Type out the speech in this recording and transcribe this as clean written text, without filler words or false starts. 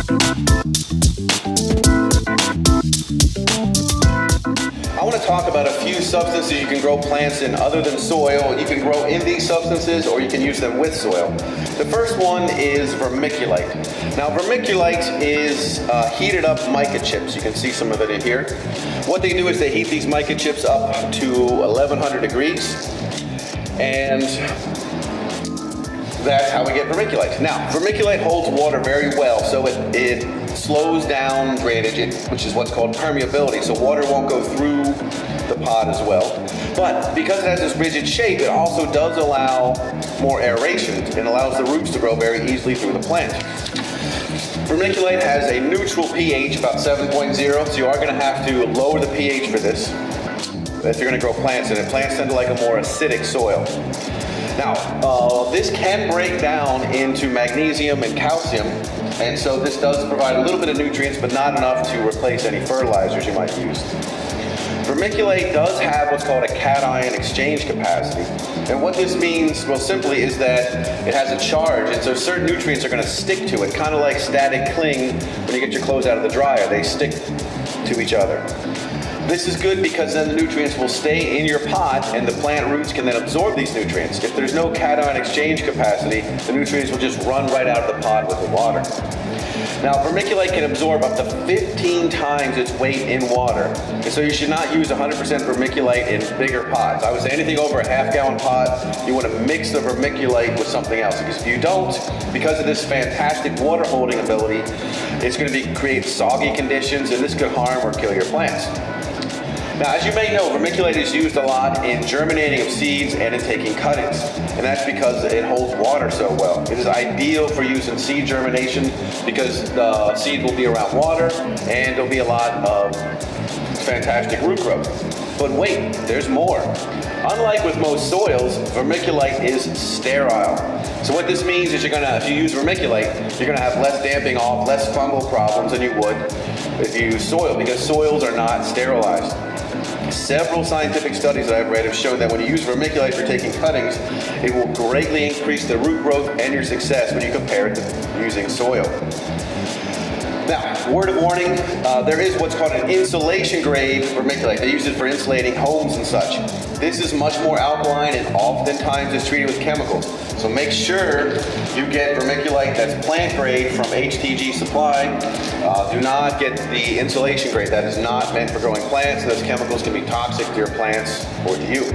I want to talk about a few substances you can grow plants in other than soil. You can grow in these substances or you can use them with soil. The first one is vermiculite. Now vermiculite is heated up mica chips. You can see some of it in here. What they do is they heat these mica chips up to 1100 degrees and that's how we get vermiculite. Now vermiculite holds water very well, so it slows down drainage, which is what's called permeability, so water won't go through the pot as well. But because it has this rigid shape, it also does allow more aeration and allows the roots to grow very easily through the plant. Vermiculite has a neutral pH, about 7.0, so you are going to have to lower the pH for this if you're going to grow plants in it. Plants tend to like a more acidic soil. Now, this can break down into magnesium and calcium, and so this does provide a little bit of nutrients, but not enough to replace any fertilizers you might use. Vermiculite does have what's called a cation exchange capacity, and what this means, well, simply, is that it has a charge, and so certain nutrients are going to stick to it, kind of like static cling when you get your clothes out of the dryer. They stick to each other. This is good because then the nutrients will stay in your pot and the plant roots can then absorb these nutrients. If there's no cation exchange capacity, the nutrients will just run right out of the pot with the water. Now, vermiculite can absorb up to 15 times its weight in water. And so you should not use 100% vermiculite in bigger pots. I would say anything over a half-gallon pot, you want to mix the vermiculite with something else. Because if you don't, because of this fantastic water-holding ability, it's going to create soggy conditions, and this could harm or kill your plants. Now, as you may know, vermiculite is used a lot in germinating of seeds and in taking cuttings, and that's because it holds water so well. It is ideal for use in seed germination because the seed will be around water and there'll be a lot of fantastic root growth. But wait, there's more. Unlike with most soils, vermiculite is sterile. So what this means is if you use vermiculite, you're gonna have less damping off, less fungal problems than you would if you use soil, because soils are not sterilized. Several scientific studies that I've read have shown that when you use vermiculite for taking cuttings, it will greatly increase the root growth and your success when you compare it to using soil. Now, word of warning, there is what's called an insulation grade vermiculite. They use it for insulating homes and such. This is much more alkaline and oftentimes is treated with chemicals. So make sure you get vermiculite that's plant grade from HTG Supply. Do not get the insulation grade. That is not meant for growing plants. Those chemicals can be toxic to your plants or to you.